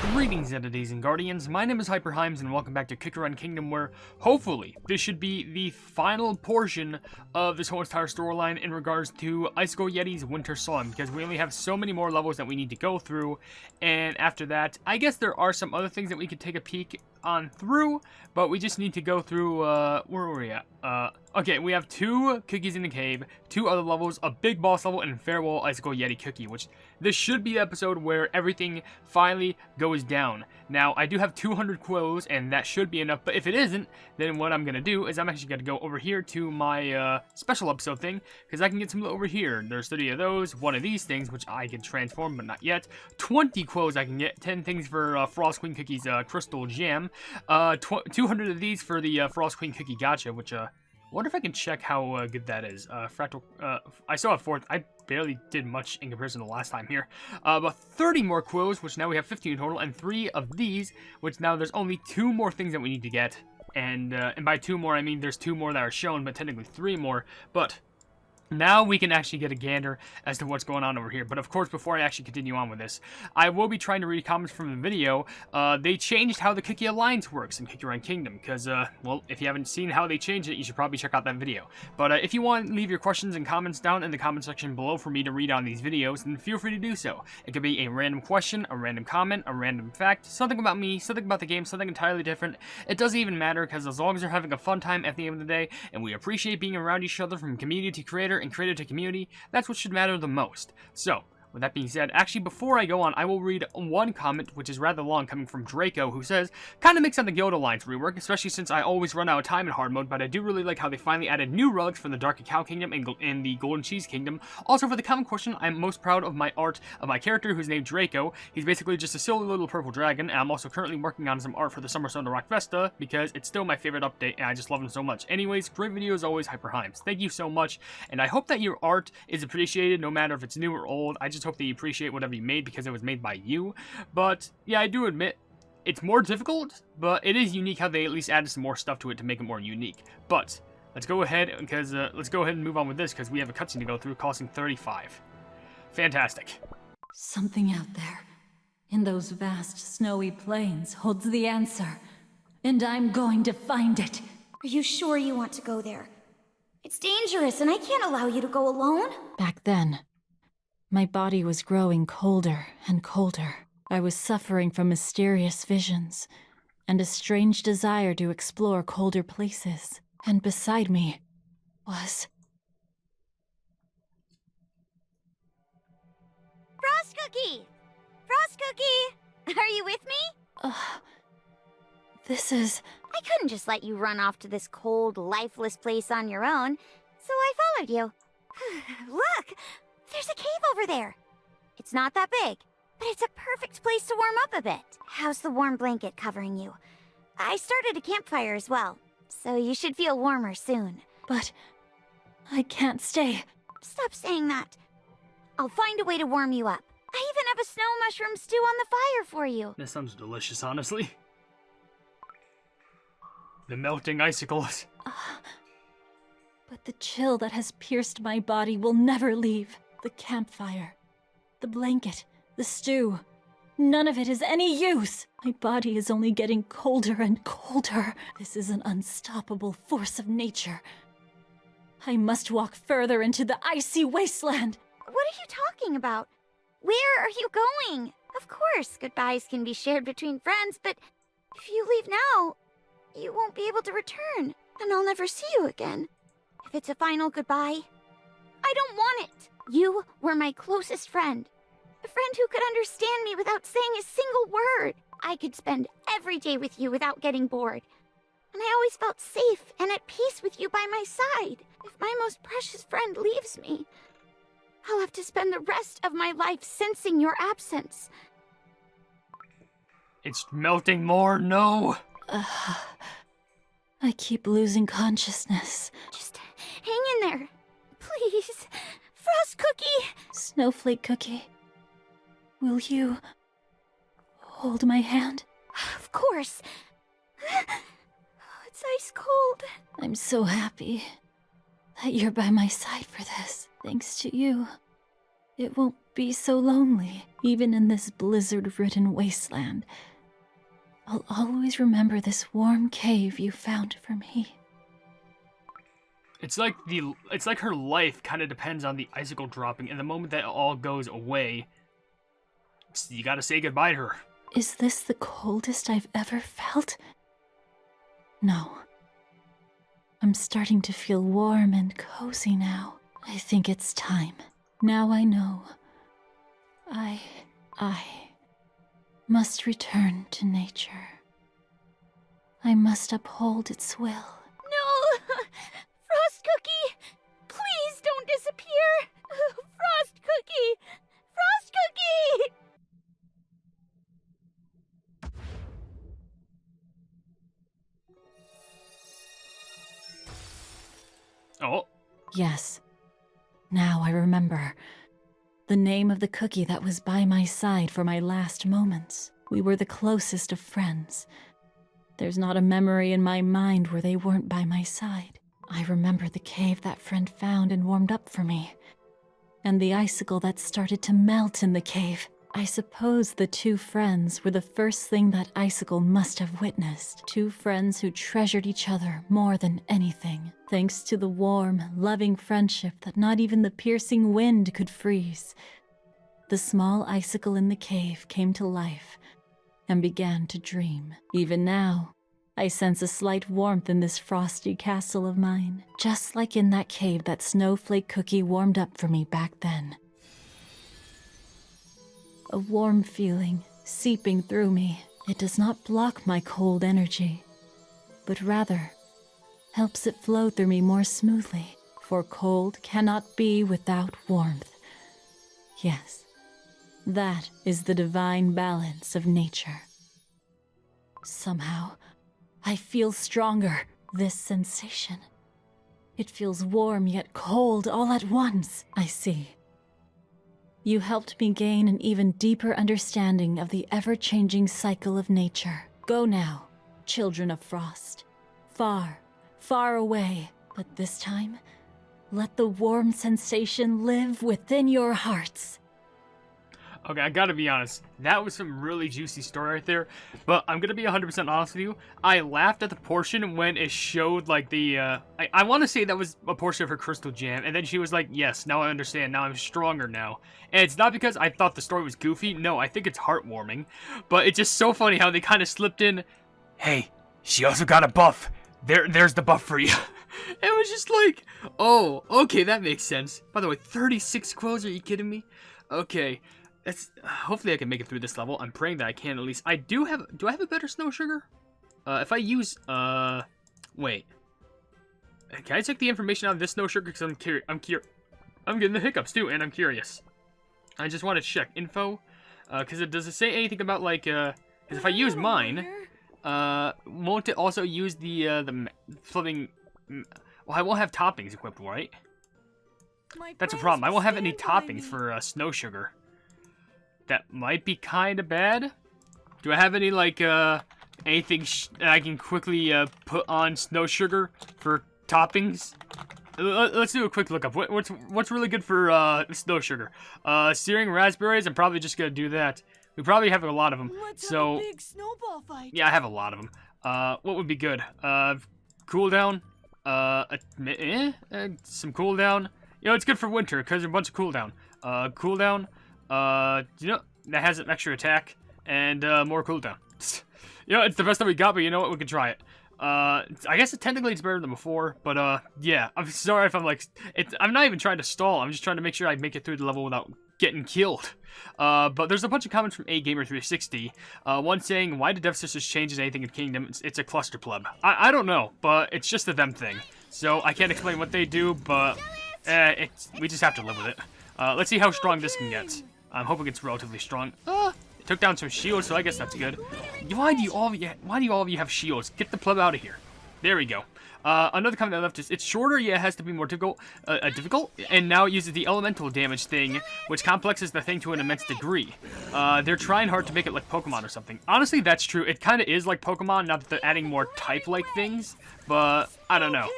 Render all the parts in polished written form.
Greetings, entities and guardians. My name is HyperHimes, and welcome back to Cookie Run Kingdom, where hopefully this should be the final portion of this whole entire storyline in regards to Icicle Yeti's Winter Song, because we only have so many more levels that we need to go through. And after that, I guess there are some other things that we could take a peek on through, but we just need to go through, where were we at? Okay, we have 2 cookies in the cave, 2 other levels, a big boss level, and farewell Icicle Yeti cookie, which this should be the episode where everything finally goes down. Now, I do have 200 quills, and that should be enough, but if it isn't, then what I'm gonna do is I'm actually gonna go over here to my, special episode thing, because I can get some over here. There's 30 of those, 1 of these things, which I can transform, but not yet. 20 quills I can get, 10 things for, Frost Queen Cookie's, Crystal Gem, 200 of these for the, Frost Queen Cookie Gacha, which, I wonder if I can check how good that is. Fractal, I saw a 4th. I barely did much in comparison to last time here. But 30 more quills, which now we have 15 in total, and 3 of these, which now there's only 2 more things that we need to get. And by 2 more, I mean there's 2 more that are shown, but technically 3 more. But now we can actually get a gander as to what's going on over here. But of course, before I actually continue on with this, I will be trying to read comments from the video. They changed how the Cookie Alliance works in Cookie Run Kingdom. Because, well, if you haven't seen how they changed it, you should probably check out that video. But if you want, leave your questions and comments down in the comment section below for me to read on these videos, then feel free to do so. It could be a random question, a random comment, a random fact, something about me, something about the game, something entirely different. It doesn't even matter, because as long as you're having a fun time at the end of the day, and we appreciate being around each other from community to creator and creator to community, that's what should matter the most. So, with that being said, actually before I go on, I will read one comment, which is rather long, coming from Draco, who says, "Kinda makes on the Guild Alliance rework, especially since I always run out of time in hard mode, but I do really like how they finally added new relics from the Dark Cacao Kingdom and the Golden Cheese Kingdom. Also, for the common question, I'm most proud of my art of my character, who's named Draco. He's basically just a silly little purple dragon, and I'm also currently working on some art for the Summer Sun Rock Festa, because it's still my favorite update, and I just love him so much. Anyways, great video as always, HyperHimes. Thank you so much, and I hope that your art is appreciated, no matter if it's new or old. I just hope that you appreciate whatever you made because it was made by you. But yeah, I do admit it's more difficult, but it is unique how they at least added some more stuff to it to make it more unique. But let's go ahead and move on with this, because we have a cutscene to go through costing 35. Fantastic. Something out there in those vast snowy plains holds the answer, and I'm going to find it. Are you sure you want to go there? It's dangerous, and I can't allow you to go alone. Back then, my body was growing colder and colder. I was suffering from mysterious visions and a strange desire to explore colder places. And beside me was... Frost Cookie! Frost Cookie! Are you with me? This is... I couldn't just let you run off to this cold, lifeless place on your own, so I followed you. Look! There's a cave over there. It's not that big, but it's a perfect place to warm up a bit. How's the warm blanket covering you? I started a campfire as well, so you should feel warmer soon. But I can't stay. Stop saying that. I'll find a way to warm you up. I even have a snow mushroom stew on the fire for you. That sounds delicious, honestly. The melting icicles. But the chill that has pierced my body will never leave. The campfire, the blanket, the stew. None of it is any use. My body is only getting colder and colder. This is an unstoppable force of nature. I must walk further into the icy wasteland. What are you talking about? Where are you going? Of course, goodbyes can be shared between friends, but if you leave now, you won't be able to return, and I'll never see you again. If it's a final goodbye, I don't want it. You were my closest friend. A friend who could understand me without saying a single word. I could spend every day with you without getting bored. And I always felt safe and at peace with you by my side. If my most precious friend leaves me, I'll have to spend the rest of my life sensing your absence. It's melting more, no! I keep losing consciousness. Just hang in there, please. Frost Cookie! Snowflake Cookie, will you hold my hand? Of course. It's ice cold. I'm so happy that you're by my side for this. Thanks to you, It won't be so lonely, even in this blizzard-ridden wasteland. I'll always remember this warm cave you found for me. It's like her life kind of depends on the icicle dropping, and the moment that all goes away, you gotta say goodbye to her. Is this the coldest I've ever felt? No. I'm starting to feel warm and cozy now. I think it's time. Now I know. I must return to nature. I must uphold its will. No! Frost Cookie! Please don't disappear! Frost Cookie! Frost Cookie! Oh. Yes. Now I remember. The name of the cookie that was by my side for my last moments. We were the closest of friends. There's not a memory in my mind where they weren't by my side. I remember the cave that friend found and warmed up for me. And the icicle that started to melt in the cave. I suppose the two friends were the first thing that icicle must have witnessed. Two friends who treasured each other more than anything, thanks to the warm, loving friendship that not even the piercing wind could freeze. The small icicle in the cave came to life and began to dream. Even now, I sense a slight warmth in this frosty castle of mine, just like in that cave that snowflake cookie warmed up for me back then. A warm feeling seeping through me. It does not block my cold energy, but rather helps it flow through me more smoothly, for cold cannot be without warmth. Yes, that is the divine balance of nature. Somehow, I feel stronger. This sensation. It feels warm yet cold all at once. I see. You helped me gain an even deeper understanding of the ever-changing cycle of nature. Go now, children of frost. Far, far away. But this time, let the warm sensation live within your hearts. Okay, I gotta be honest. That was some really juicy story right there. But I'm gonna be 100% honest with you. I laughed at the portion when it showed, like, the, I want to say that was a portion of her crystal gem. And then she was like, yes, now I understand. Now I'm stronger now. And it's not because I thought the story was goofy. No, I think it's heartwarming. But it's just so funny how they kind of slipped in, hey, she also got a buff. There's the buff for you. It was just like, oh, okay, that makes sense. By the way, 36 quills, are you kidding me? Okay. Hopefully I can make it through this level. I'm praying that I can at least. Do I have a better snow sugar? If I use, wait. Can I check the information on this snow sugar? Because I'm getting the hiccups too, and I'm curious. I just want to check info. Because does it say anything about, like, because if I use mine, won't it also use the flipping, well, I won't have toppings equipped, right? That's a problem. I won't have any toppings for, snow sugar. That might be kind of bad. Do I have any, like, anything I can quickly put on snow sugar for toppings? Let's do a quick lookup. What's really good for snow sugar? Searing raspberries. I'm probably just gonna do that. We probably have a lot of them. So have a big snowball fight. Yeah, I have a lot of them. What would be good? Cooldown. Some cooldown. You know, it's good for winter because there's a bunch of cooldown. Cooldown. You know, that has an extra attack and more cooldown. You know, it's the best that we got, but you know what? We can try it. I guess technically it's better than before, but yeah. I'm sorry if I'm like, I'm not even trying to stall. I'm just trying to make sure I make it through the level without getting killed. But there's a bunch of comments from AGamer360. One saying, why did Devsisters change anything in Kingdom? It's a cluster pleb. I don't know, but it's just a them thing. So I can't explain what they do, but we just have to live with it. Let's see how strong this can get. I'm hoping it's relatively strong. It took down some shields, so I guess that's good. Why do all of you have shields? Get the pleb out of here. There we go. Another comment I left is, it's shorter, yeah, it has to be more difficult, and now it uses the elemental damage thing, which complexes the thing to an immense degree. They're trying hard to make it like Pokemon or something. Honestly, that's true. It kind of is like Pokemon, not that they're adding more type-like things, but I don't know.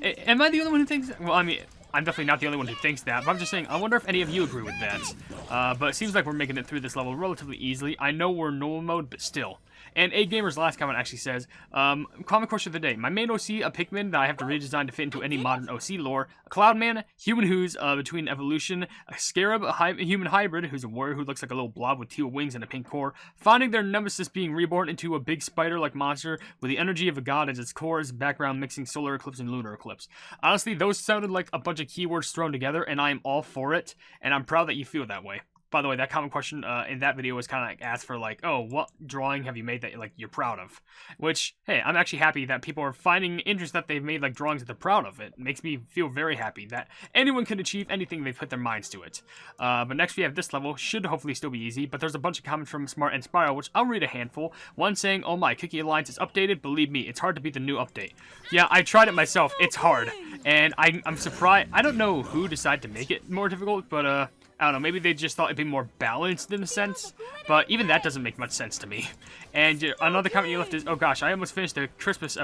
Am I the only one who thinks? Well, I mean, I'm definitely not the only one who thinks that, but I'm just saying, I wonder if any of you agree with that. But it seems like we're making it through this level relatively easily. I know we're in normal mode, but still. And A-Gamer's last comment actually says, common question of the day. My main OC, a Pikmin that I have to redesign to fit into any modern OC lore, a Cloudman, human who's between evolution, a Scarab, a human hybrid who's a warrior who looks like a little blob with teal wings and a pink core, finding their nemesis being reborn into a big spider-like monster with the energy of a god as its core, as background mixing solar eclipse and lunar eclipse. Honestly, those sounded like a bunch of keywords thrown together, and I am all for it, and I'm proud that you feel that way. By the way, that common question in that video was kind of like asked for like, oh, what drawing have you made that like you're proud of? Which, hey, I'm actually happy that people are finding interest that they've made like drawings that they're proud of. It makes me feel very happy that anyone can achieve anything they put their minds to it. But next we have this level, should hopefully still be easy, but there's a bunch of comments from Smart and Spiral, which I'll read a handful. One saying, oh my, Cookie Alliance is updated, believe me, it's hard to beat the new update. Yeah, I tried it myself, it's hard. And I'm surprised, I don't know who decided to make it more difficult, but I don't know, maybe they just thought it'd be more balanced in a sense, but even that doesn't make much sense to me. And another comment you left is, oh gosh, I almost finished the Christmas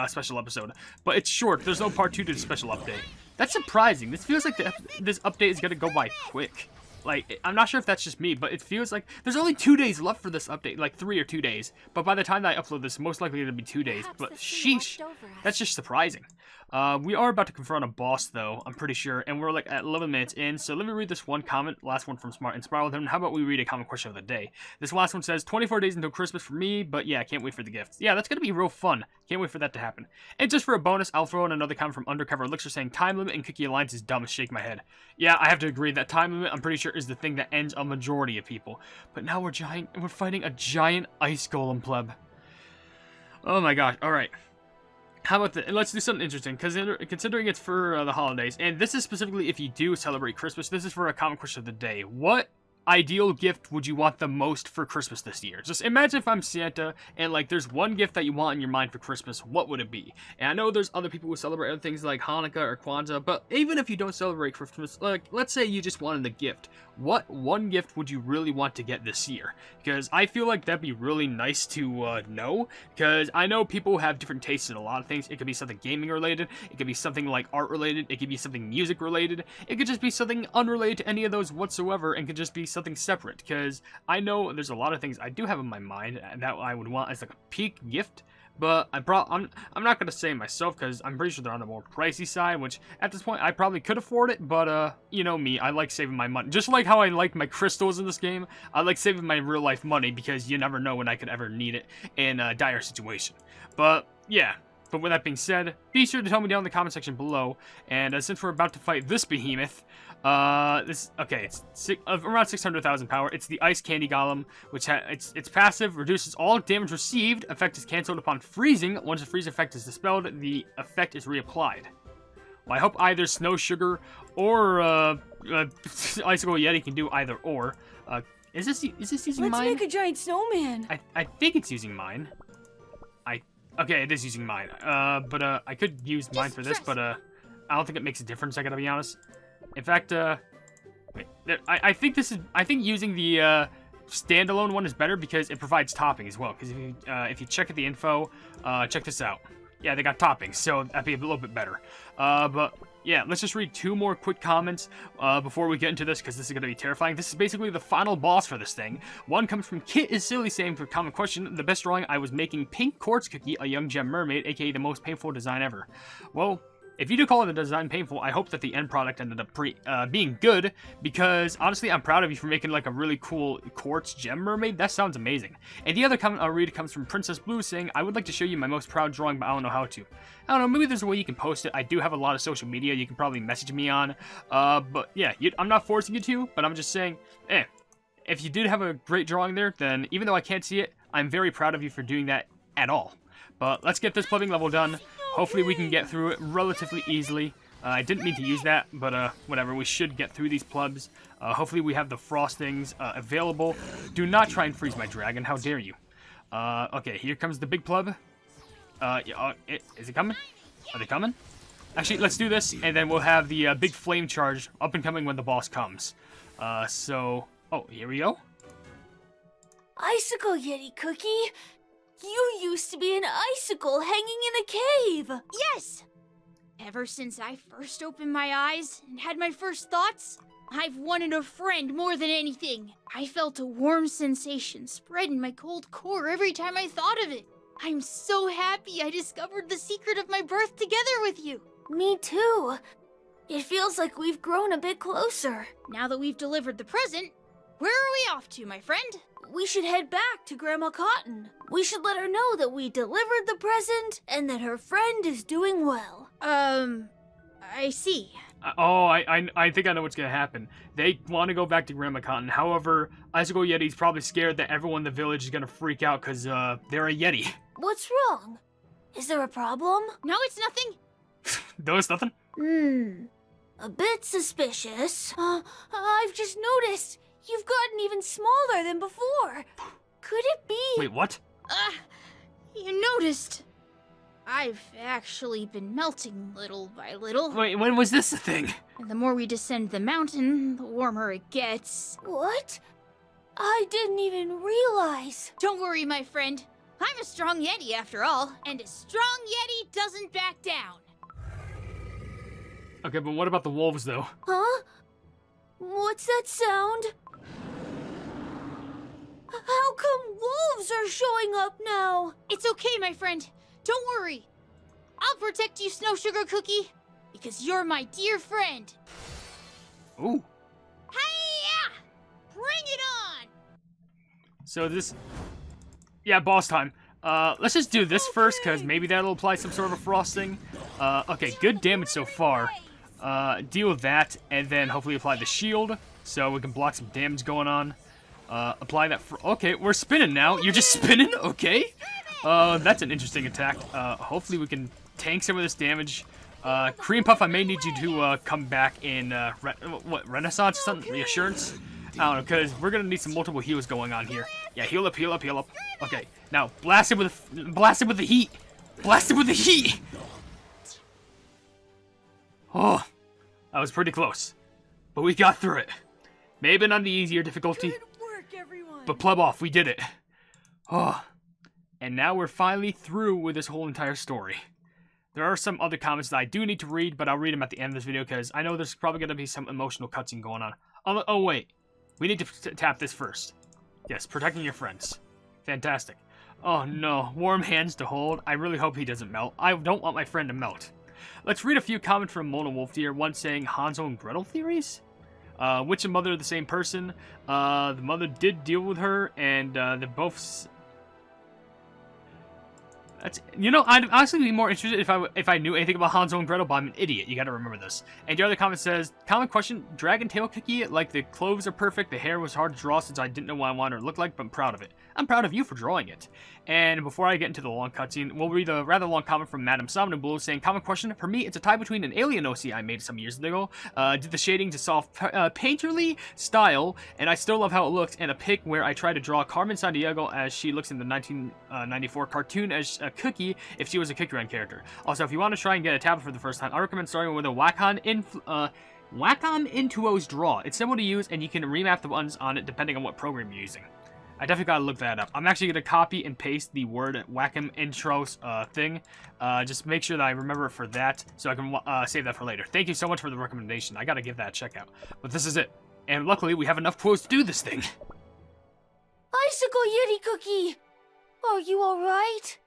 special episode, but it's short, there's no part 2 to the special update. That's surprising, this feels like this update is gonna go by quick. Like, I'm not sure if that's just me, but it feels like there's only 2 days left for this update, like 3 or 2 days. But by the time that I upload this, most likely it'll be 2 days, but sheesh, that's just surprising. We are about to confront a boss, though, I'm pretty sure, and we're like at 11 minutes in, so let me read this one comment, last one from Smart and Spiral, then how about we read a common question of the day. This last one says, 24 days until Christmas for me, but yeah, can't wait for the gifts. Yeah, that's gonna be real fun. Can't wait for that to happen. And just for a bonus, I'll throw in another comment from Undercover Elixir saying, time limit in Cookie Alliance is dumb, shake my head. Yeah, I have to agree, that time limit, I'm pretty sure, is the thing that ends a majority of people. But now we're fighting a giant ice golem pleb. Oh my gosh, alright. How about this? Let's do something interesting, considering it's for the holidays, and this is specifically if you do celebrate Christmas, this is for a common question of the day. What ideal gift would you want the most for Christmas this year? Just imagine if I'm Santa, and like there's one gift that you want in your mind for Christmas, what would it be? And I know there's other people who celebrate other things like Hanukkah or Kwanzaa, but even if you don't celebrate Christmas, like let's say you just wanted a gift, what one gift would you really want to get this year? Because I feel like that'd be really nice to know, because I know people have different tastes in a lot of things. It could be something gaming related, it could be something like art related, it could be something music related, it could just be something unrelated to any of those whatsoever, and could just be something separate, because I know there's a lot of things I do have in my mind that I would want as like a peak gift, but I'm not gonna say myself because I'm pretty sure they're on the more pricey side, which at this point I probably could afford it, but you know me, I like saving my money. Just like how I like my crystals in this game, I like saving my real life money because you never know when I could ever need it in a dire situation. But yeah. But with that being said, be sure to tell me down in the comment section below. And since we're about to fight this behemoth, it's around 600,000 power. It's the Ice Candy Golem, which its passive reduces all damage received. Effect is cancelled upon freezing. Once the freeze effect is dispelled, the effect is reapplied. Well, I hope either Snow Sugar or Icicle Yeti can do either or. Is this using mine? Let's make a giant snowman. I think it's using mine. Okay, it is using mine. But I could use mine for this, but I don't think it makes a difference, I gotta be honest. In fact, wait, I think using the standalone one is better because it provides topping as well. Because if you check at the info, check this out. Yeah, they got toppings, so that'd be a little bit better. But yeah, let's just read 2 more quick comments before we get into this, because this is going to be terrifying. This is basically the final boss for this thing. One comes from Kit is Silly, saying, for common question, the best drawing I was making pink quartz cookie, a young gem mermaid, aka the most painful design ever. Well, if you do call it a design painful, I hope that the end product ended up being good, because honestly, I'm proud of you for making like a really cool quartz gem mermaid. That sounds amazing. And the other comment I'll read comes from Princess Blue, saying, I would like to show you my most proud drawing, but I don't know how to. I don't know, maybe there's a way you can post it. I do have a lot of social media you can probably message me on. But yeah, I'm not forcing you to, but I'm just saying, if you did have a great drawing there, then even though I can't see it, I'm very proud of you for doing that at all. But let's get this plumbing level done. Hopefully we can get through it relatively easily. I didn't mean to use that, but whatever. We should get through these plebs. Hopefully we have the frostings available. Do not try and freeze my dragon. How dare you? Okay, here comes the big pleb. Is it coming? Are they coming? Actually, let's do this, and then we'll have the big flame charge up and coming when the boss comes. Oh, here we go. Icicle Yeti Cookie, you used to be an icicle hanging in a cave. Yes! Ever since I first opened my eyes and had my first thoughts, I've wanted a friend more than anything. I felt a warm sensation spread in my cold core every time I thought of it. I'm so happy I discovered the secret of my birth together with you. Me too. It feels like we've grown a bit closer. Now that we've delivered the present, where are we off to, my friend? We should head back to Grandma Cotton. We should let her know that we delivered the present and that her friend is doing well. I see. I think I know what's gonna happen. They want to go back to Grandma Cotton. However, Icicle Yeti's probably scared that everyone in the village is gonna freak out because they're a Yeti. What's wrong? Is there a problem? No, it's nothing. No, it's nothing. A bit suspicious. I've just noticed you've gotten even smaller than before. Could it be? Wait, what? You noticed. I've actually been melting little by little. Wait, when was this a thing? And the more we descend the mountain, the warmer it gets. What? I didn't even realize. Don't worry, my friend. I'm a strong Yeti after all, and a strong Yeti doesn't back down. Okay, but what about the wolves, though? Huh? What's that sound? How come wolves are showing up now? It's okay, my friend. Don't worry. I'll protect you, Snow Sugar Cookie, because you're my dear friend. Ooh. Hi-ya! Bring it on! So this... Yeah, boss time. Let's just do this first, because maybe that'll apply some sort of a frosting. Okay, good damage so far. Deal with that, and then hopefully apply the shield, so we can block some damage going on. Apply that for... Okay, we're spinning now. You're just spinning? Okay. That's an interesting attack. Hopefully we can tank some of this damage. Cream Puff, I may need you to come back in, Renaissance or something? Reassurance? I don't know, because we're going to need some multiple heals going on here. Yeah, heal up, heal up, heal up. Okay, now, blast it with the heat! Blast it with the heat! Oh, that was pretty close. But we got through it. May have been on the easier difficulty. But pleb off, we did it. Oh. And now we're finally through with this whole entire story. There are some other comments that I do need to read, but I'll read them at the end of this video because I know there's probably going to be some emotional cutscene going on. Oh wait. We need to tap this first. Yes, protecting your friends. Fantastic. Oh no, warm hands to hold. I really hope he doesn't melt. I don't want my friend to melt. Let's read a few comments from Mona Wolf here. One saying Hansel and Gretel theories? Witch and mother are the same person. The mother did deal with her, and they're both... That's, you know, I'd honestly be more interested if I knew anything about Hansel and Gretel, but I'm an idiot. You gotta remember this. And your other comment says, common question, Dragon Tail Cookie, like the clothes are perfect, the hair was hard to draw since I didn't know what I wanted her to look like, but I'm proud of it. I'm proud of you for drawing it. And before I get into the long cutscene, we'll read a rather long comment from Madame Somnambule saying, common question, for me, it's a tie between an alien OC I made some years ago, did the shading to soft painterly style, and I still love how it looks, and a pic where I try to draw Carmen Sandiego as she looks in the 1994 cartoon as a Cookie if she was a Cookie Run character. Also, if you want to try and get a tablet for the first time, I recommend starting with a Wacom Intuos Draw. It's simple to use, and you can remap the buttons on it depending on what program you're using. I definitely gotta look that up. I'm actually gonna copy and paste the word Wacom Intros thing. Just make sure that I remember it for that, so I can save that for later. Thank you so much for the recommendation. I gotta give that a check out. But this is it. And luckily, we have enough quotes to do this thing. Icicle Yeti Cookie! Are you alright?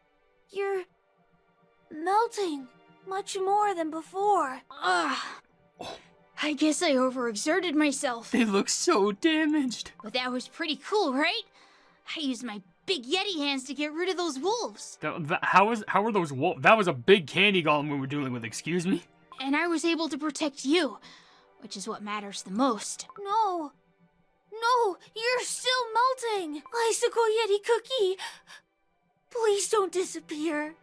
You're... melting much more than before. I guess I overexerted myself. They look so damaged. But that was pretty cool, right? I used my big Yeti hands to get rid of those wolves. How were those wolves? That was a big candy golem we were dealing with, excuse me? And I was able to protect you, which is what matters the most. No, you're still melting. Icicle Yeti Cookie, please don't disappear.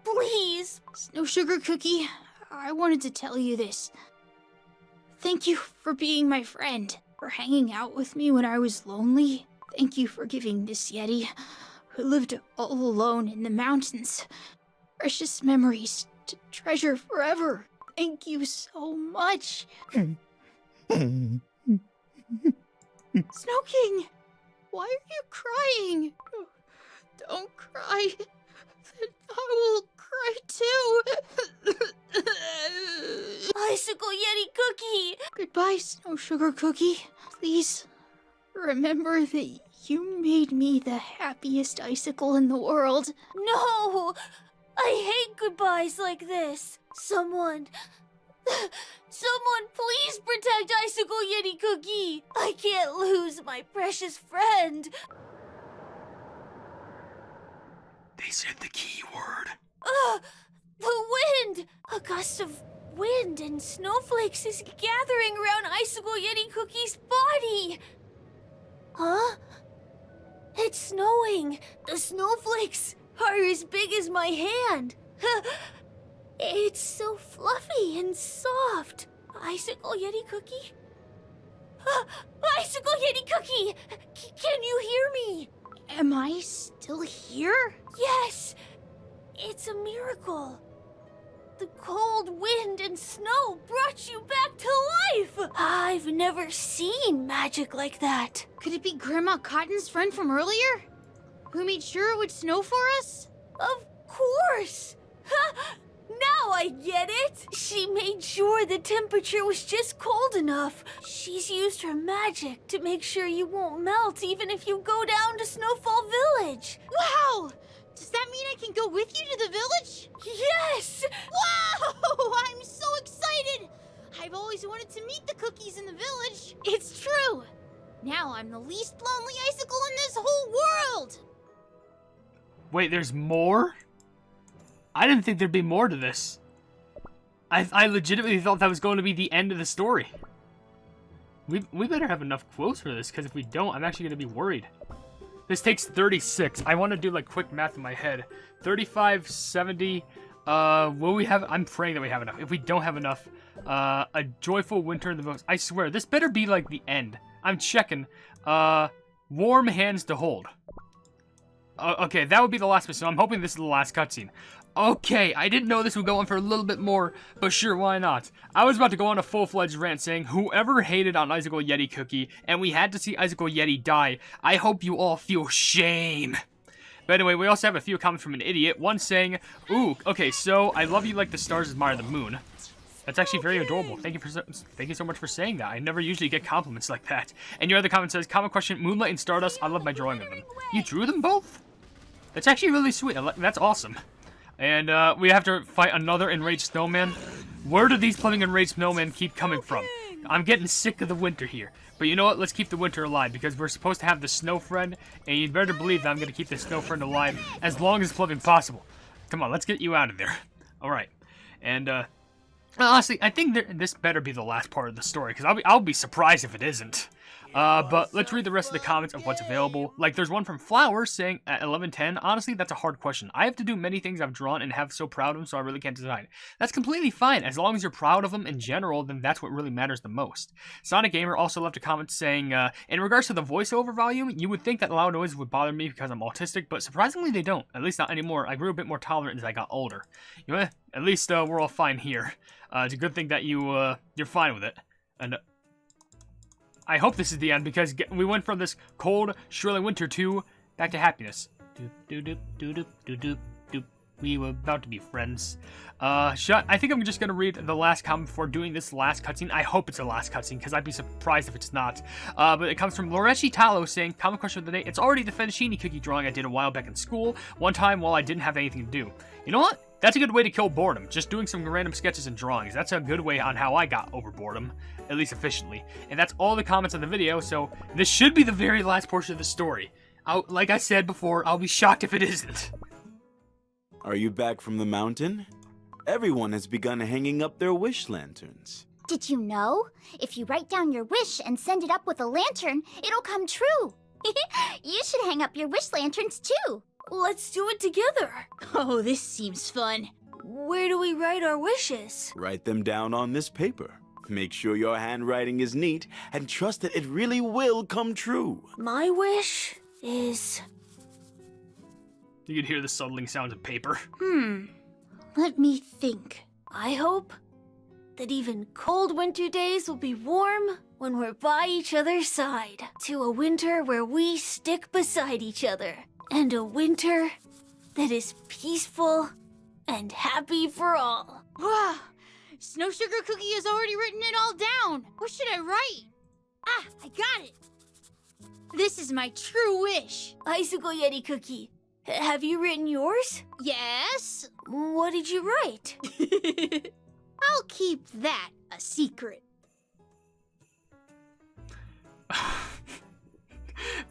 Please. Snow Sugar Cookie, I wanted to tell you this. Thank you for being my friend, for hanging out with me when I was lonely. Thank you for giving this Yeti, who lived all alone in the mountains, precious memories to treasure forever. Thank you so much. Snow King, why are you crying? Don't cry. Then I will cry too. Icicle Yeti cookie! Goodbye, Snow Sugar Cookie. Please, remember that you made me the happiest icicle in the world. No! I hate goodbyes like this. Someone, please protect Icicle Yeti cookie! I can't lose my precious friend! They said the key word. The wind! A gust of wind and snowflakes is gathering around Icicle Yeti Cookie's body! Huh? It's snowing! The snowflakes are as big as my hand! It's so fluffy and soft! Icicle Yeti Cookie? Icicle Yeti Cookie! Can you hear me? Am I still here? Yes! It's a miracle. The cold wind and snow brought you back to life! I've never seen magic like that. Could it be Grandma Cotton's friend from earlier? Who made sure it would snow for us? Of course! Now I get it! She made sure the temperature was just cold enough. She's used her magic to make sure you won't melt even if you go down to Snowfall Village. Wow! Does that mean I can go with you to the village? Yes! Wow! I'm so excited! I've always wanted to meet the cookies in the village. It's true! Now I'm the least lonely icicle in this whole world! Wait, there's more? I didn't think there'd be more to this. I legitimately thought that was going to be the end of the story. We better have enough quotes for this, because if we don't, I'm actually going to be worried. This takes 36. I want to do like quick math in my head. 35, 70. Will we have? I'm praying that we have enough. If we don't have enough, a joyful winter in the most. I swear, this better be like the end. I'm checking. Warm hands to hold. Okay, that would be the last one. So I'm hoping this is the last cutscene. Okay, I didn't know this would go on for a little bit more, but sure, why not? I was about to go on a full-fledged rant saying, whoever hated on Icicle Yeti Cookie, and we had to see Icicle Yeti die, I hope you all feel shame. But anyway, we also have a few comments from an idiot. One saying, ooh, okay, so I love you like the stars admire the moon. That's actually very adorable. Thank you so much for saying that. I never usually get compliments like that. And your other comment says, common question, Moonlight and Stardust, I love my drawing of them. You drew them both? That's actually really sweet. That's awesome. And we have to fight another enraged snowman. Where do these plumbing enraged snowmen keep coming from? I'm getting sick of the winter here. But you know what? Let's keep the winter alive because we're supposed to have the snow friend. And you'd better believe that I'm going to keep the snow friend alive as long as plumbing possible. Come on, let's get you out of there. Alright. And honestly, I think this better be the last part of the story because I'll be surprised if it isn't. But let's read the rest of the comments of what's available. Like, there's one from Flowers saying, at 11:10, honestly, that's a hard question. I have to do many things I've drawn and have so proud of them, so I really can't decide. That's completely fine. As long as you're proud of them in general, then that's what really matters the most. Sonic Gamer also left a comment saying, in regards to the voiceover volume, you would think that loud noises would bother me because I'm autistic, but surprisingly they don't. At least not anymore. I grew a bit more tolerant as I got older. You know, at least we're all fine here. It's a good thing that you're fine with it. And I hope this is the end because we went from this cold, shrilling winter to back to happiness. Doop, doop, doop, doop, doop, doop, doop. We were about to be friends. I think I'm just gonna read the last comment before doing this last cutscene. I hope it's the last cutscene because I'd be surprised if it's not. But it comes from Loreshi Talo saying, common question of the day, it's already the fettuccine cookie drawing I did a while back in school, one time while I didn't have anything to do. You know what? That's a good way to kill boredom, just doing some random sketches and drawings. That's a good way on how I got over boredom, at least efficiently. And that's all the comments on the video, so this should be the very last portion of the story. Like I said before, I'll be shocked if it isn't. Are you back from the mountain? Everyone has begun hanging up their wish lanterns. Did you know? If you write down your wish and send it up with a lantern, it'll come true. You should hang up your wish lanterns too. Let's do it together. Oh, this seems fun. Where do we write our wishes? Write them down on this paper. Make sure your handwriting is neat and trust that it really will come true. My wish is... You can hear the settling sounds of paper. Let me think. I hope that even cold winter days will be warm when we're by each other's side. To a winter where we stick beside each other. And a winter that is peaceful and happy for all. Wow, Snow Sugar Cookie has already written it all down. What should I write? Ah, I got it. This is my true wish. Icicle Yeti Cookie, have you written yours? Yes? What did you write? I'll keep that a secret.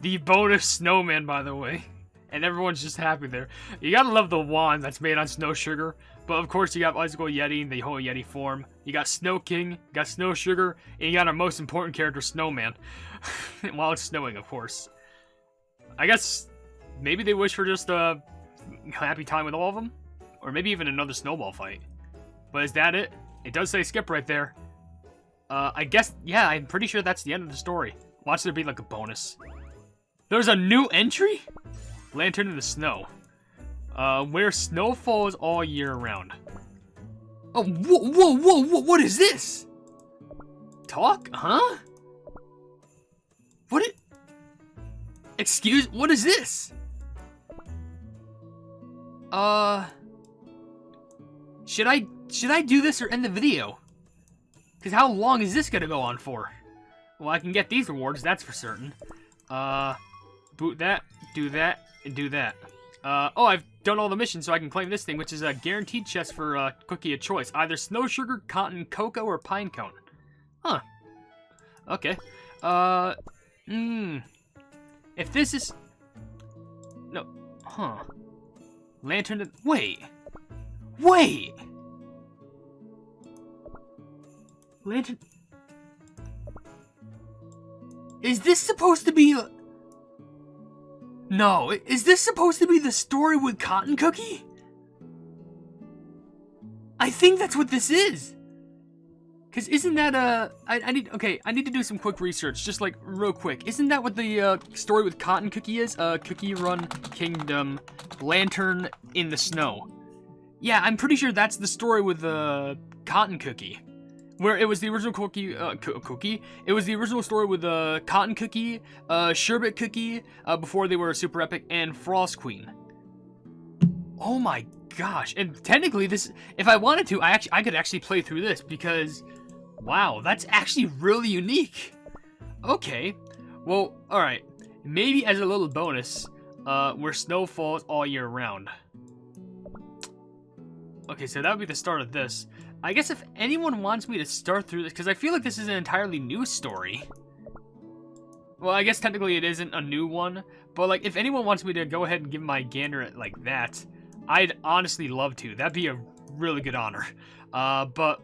The bonus snowman, by the way. And everyone's just happy there. You gotta love the wand that's made on Snow Sugar. But of course you got Icicle Yeti in the whole Yeti form. You got Snow King, you got Snow Sugar, and you got our most important character, Snowman. While it's snowing, of course. I guess maybe they wish for just a happy time with all of them? Or maybe even another snowball fight. But is that it? It does say skip right there. I guess, yeah, I'm pretty sure that's the end of the story. Watch there be like a bonus. There's a new entry? Lantern in the Snow. Where snow falls all year round. Oh, whoa, what is this? Talk? Huh? What what is this? Should I do this or end the video? Because how long is this gonna go on for? Well, I can get these rewards, that's for certain. Boot that, do that, and do that. Oh, I've done all the missions, so I can claim this thing, which is a guaranteed chest for cookie of choice. Either Snow Sugar, Cotton, Cocoa, or Pine Cone. Huh. Okay. If this is... No. Huh. Lantern... Wait. Lantern... Is this supposed to be... No, is this supposed to be the story with Cotton Cookie? I think that's what this is. Cause isn't that I need to do some quick research, just like real quick. Isn't that what the story with Cotton Cookie is? Cookie Run Kingdom, Lantern in the Snow. Yeah, I'm pretty sure that's the story with Cotton Cookie. Where it was the original cookie, it was the original story with Cotton Cookie, Sherbet Cookie, before they were Super Epic, and Frost Queen. Oh my gosh! And technically, this, if I wanted to, I could actually play through this because, wow, that's actually really unique. Okay, well, all right, maybe as a little bonus, where snow falls all year round. Okay, so that would be the start of this. I guess if anyone wants me to start through this, because I feel like this is an entirely new story. Well, I guess technically it isn't a new one, but like if anyone wants me to go ahead and give my gander at like that, I'd honestly love to. That'd be a really good honor. But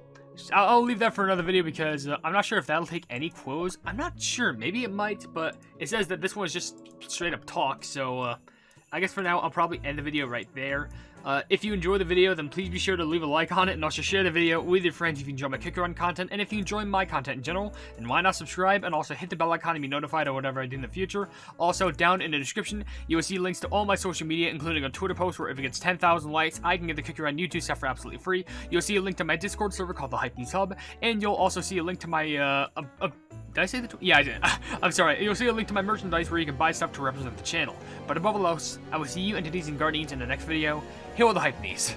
I'll leave that for another video because I'm not sure if that'll take any quos. I'm not sure. Maybe it might, but it says that this one is just straight up talk, so I guess for now I'll probably end the video right there. If you enjoy the video, then please be sure to leave a like on it and also share the video with your friends if you enjoy my Kick Run content. And if you enjoy my content in general, then why not subscribe and also hit the bell icon to be notified of whatever I do in the future. Also, down in the description, you will see links to all my social media, including a Twitter post where if it gets 10,000 likes, I can get the Kick Run YouTube stuff for absolutely free. You'll see a link to my Discord server called the Hypenese Hub, and you'll also see a link to my, did I say the yeah, I did. I'm sorry. You'll see a link to my merchandise where you can buy stuff to represent the channel. But above all else, I will see you entities and guardians in the next video. Hail the Hypenese.